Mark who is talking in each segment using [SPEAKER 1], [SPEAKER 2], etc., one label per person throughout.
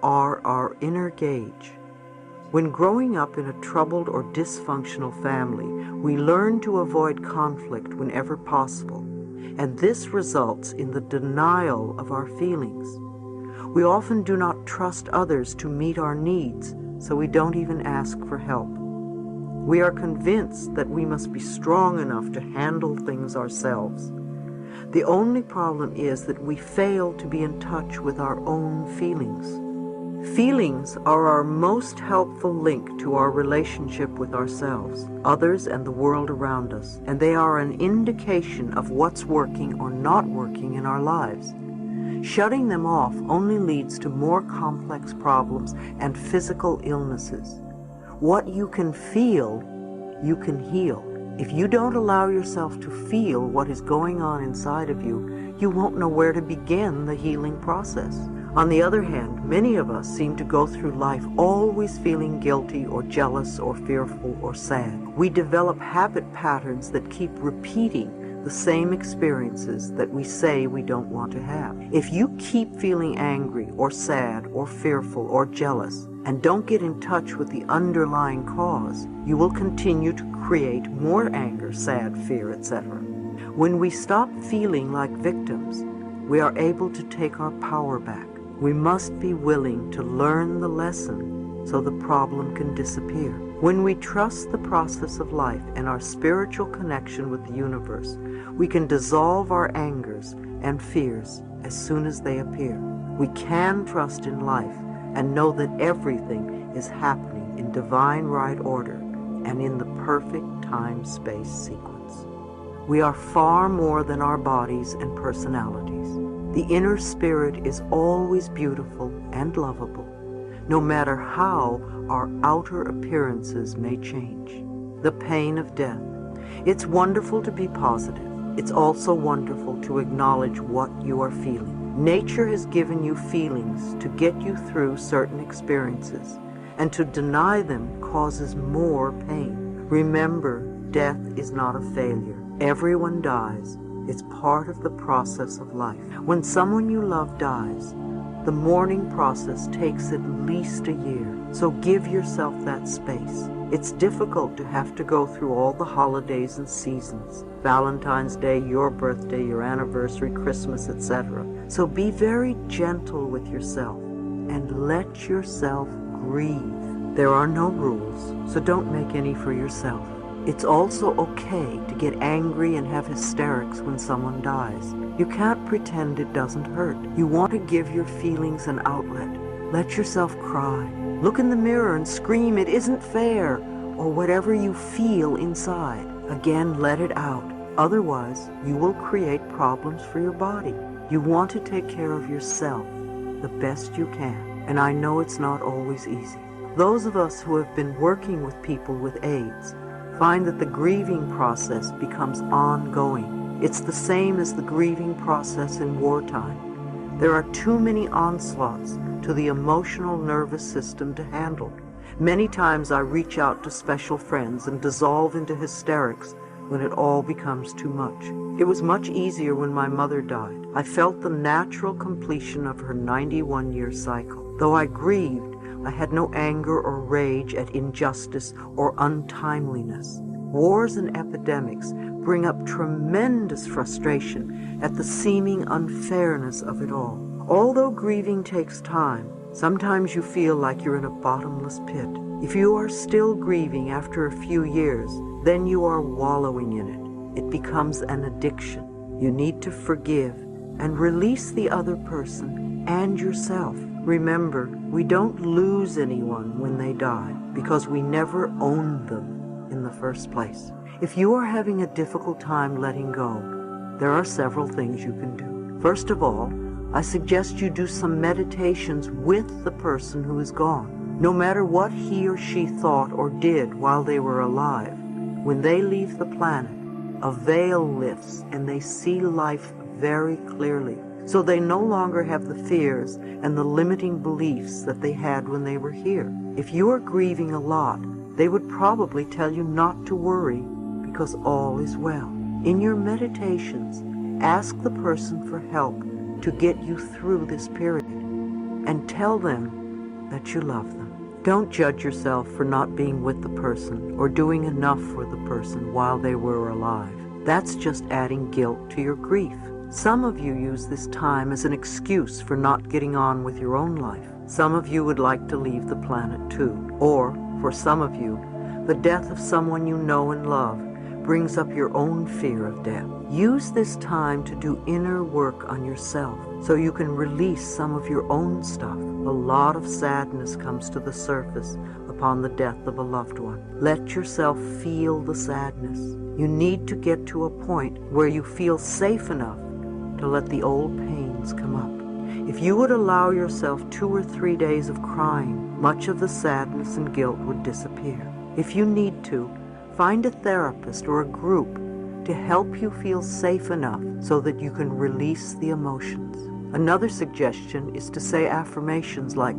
[SPEAKER 1] are our inner gauge. When growing up in a troubled or dysfunctional family, we learn to avoid conflict whenever possible, and this results in the denial of our feelings. We often do not trust others to meet our needs, so we don't even ask for help. We are convinced that we must be strong enough to handle things ourselves. The only problem is that we fail to be in touch with our own feelings. Feelings are our most helpful link to our relationship with ourselves, others, and the world around us, and they are an indication of what's working or not working in our lives. Shutting them off only leads to more complex problems and physical illnesses. What you can feel, you can heal. If you don't allow yourself to feel what is going on inside of you, you won't know where to begin the healing process. On the other hand, many of us seem to go through life always feeling guilty or jealous or fearful or sad. We develop habit patterns that keep repeating the same experiences that we say we don't want to have. If you keep feeling angry or sad or fearful or jealous and don't get in touch with the underlying cause, you will continue to create more anger, sad, fear, etc. When we stop feeling like victims, we are able to take our power back. We must be willing to learn the lesson so the problem can disappear. When we trust the process of life and our spiritual connection with the universe, we can dissolve our angers and fears as soon as they appear. We can trust in life and know that everything is happening in divine right order and in the perfect time-space sequence. We are far more than our bodies and personalities. The inner spirit is always beautiful and lovable, no matter how our outer appearances may change. The pain of death. It's wonderful to be positive. It's also wonderful to acknowledge what you are feeling. Nature has given you feelings to get you through certain experiences, and to deny them causes more pain. Remember, death is not a failure. Everyone dies. It's part of the process of life. When someone you love dies, the mourning process takes at least a year, so give yourself that space. It's difficult to have to go through all the holidays and seasons, Valentine's Day, your birthday, your anniversary, Christmas, etc. So be very gentle with yourself and let yourself grieve. There are no rules, so don't make any for yourself. It's also okay to get angry and have hysterics when someone dies. You can't pretend it doesn't hurt. You want to give your feelings an outlet. Let yourself cry. Look in the mirror and scream, "It isn't fair," or whatever you feel inside. Again, let it out. Otherwise, you will create problems for your body. You want to take care of yourself the best you can, and I know it's not always easy. Those of us who have been working with people with AIDS find that the grieving process becomes ongoing. It's the same as the grieving process in wartime. There are too many onslaughts to the emotional nervous system to handle. Many times I reach out to special friends and dissolve into hysterics when it all becomes too much. It was much easier when my mother died. I felt the natural completion of her 91-year cycle. Though I grieved, I had no anger or rage at injustice or untimeliness. Wars and epidemics bring up tremendous frustration at the seeming unfairness of it all. Although grieving takes time, sometimes you feel like you're in a bottomless pit. If you are still grieving after a few years, then you are wallowing in it. It becomes an addiction. You need to forgive and release the other person and yourself. Remember, we don't lose anyone when they die because we never owned them in the first place. If you are having a difficult time letting go, there are several things you can do. First of all, I suggest you do some meditations with the person who is gone. No matter what he or she thought or did while they were alive, when they leave the planet, a veil lifts and they see life very clearly. So they no longer have the fears and the limiting beliefs that they had when they were here. If you are grieving a lot, they would probably tell you not to worry because all is well. In your meditations, ask the person for help to get you through this period and tell them that you love them. Don't judge yourself for not being with the person or doing enough for the person while they were alive. That's just adding guilt to your grief. Some of you use this time as an excuse for not getting on with your own life. Some of you would like to leave the planet too. Or, for some of you, the death of someone you know and love brings up your own fear of death. Use this time to do inner work on yourself so you can release some of your own stuff. A lot of sadness comes to the surface upon the death of a loved one. Let yourself feel the sadness. You need to get to a point where you feel safe enough to let the old pains come up. If you would allow yourself 2 or 3 days of crying, much of the sadness and guilt would disappear. If you need to, find a therapist or a group to help you feel safe enough so that you can release the emotions. Another suggestion is to say affirmations like,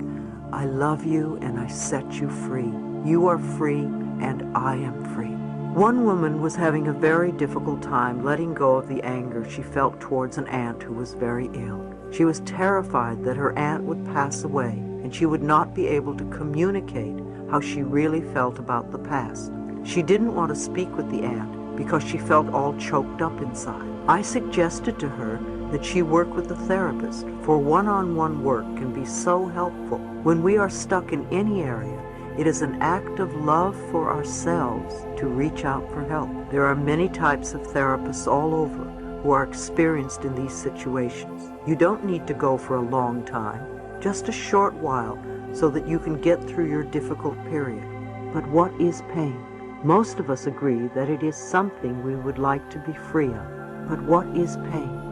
[SPEAKER 1] I love you and I set you free. You are free and I am free. One woman was having a very difficult time letting go of the anger she felt towards an aunt who was very ill. She was terrified that her aunt would pass away and she would not be able to communicate how she really felt about the past. She didn't want to speak with the aunt because she felt all choked up inside. I suggested to her that she work with a therapist, for one-on-one work can be so helpful. When we are stuck in any area, it is an act of love for ourselves to reach out for help. There are many types of therapists all over who are experienced in these situations. You don't need to go for a long time, just a short while, so that you can get through your difficult period. But what is pain? Most of us agree that it is something we would like to be free of. But what is pain?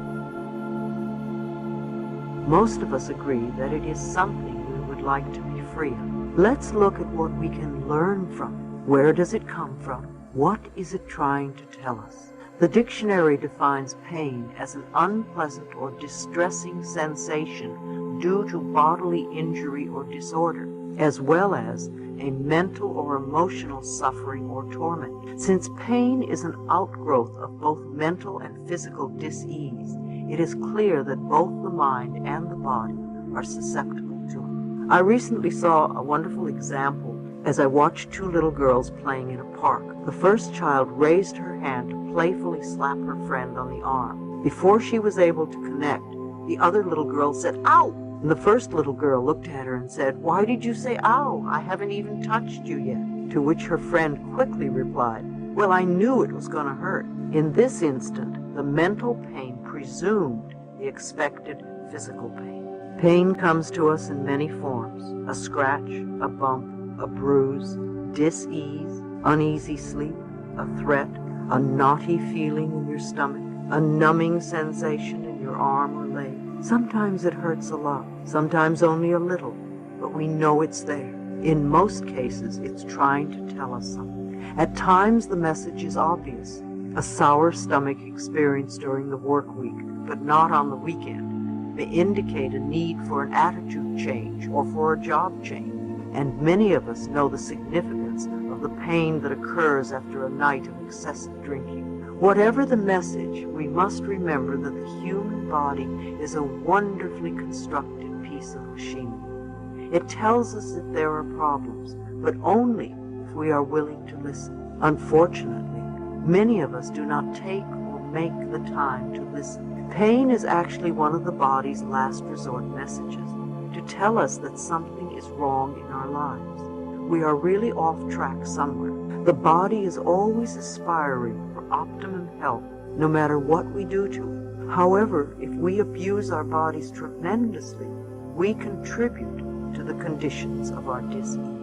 [SPEAKER 1] Most of us agree that it is something we would like to be free of. Let's look at what we can learn from it. Where does it come from? What is it trying to tell us? The dictionary defines pain as an unpleasant or distressing sensation due to bodily injury or disorder, as well as a mental or emotional suffering or torment. Since pain is an outgrowth of both mental and physical dis-ease, it is clear that both the mind and the body are susceptible to it. I recently saw a wonderful example as I watched 2 little girls playing in a park. The first child raised her hand to playfully slap her friend on the arm. Before she was able to connect, the other little girl said, "Ow!" And the first little girl looked at her and said, "Why did you say ow? I haven't even touched you yet." To which her friend quickly replied, "Well, I knew it was going to hurt." In this instant, the mental pain presumed the expected physical pain. Pain comes to us in many forms: a scratch, a bump, a bruise, dis-ease, uneasy sleep, a threat, a knotty feeling in your stomach, a numbing sensation in your arm or leg. Sometimes it hurts a lot, sometimes only a little, but we know it's there. In most cases, it's trying to tell us something. At times, the message is obvious. A sour stomach experienced during the work week, but not on the weekend, may indicate a need for an attitude change or for a job change. And many of us know the significance of the pain that occurs after a night of excessive drinking. Whatever the message, we must remember that the human body is a wonderfully constructed piece of machinery. It tells us that there are problems, but only if we are willing to listen. Unfortunately, many of us do not take or make the time to listen. Pain is actually one of the body's last resort messages to tell us that something is wrong in our lives. We are really off track somewhere. The body is always aspiring for optimum health, no matter what we do to it. However, if we abuse our bodies tremendously, we contribute to the conditions of our dis-ease.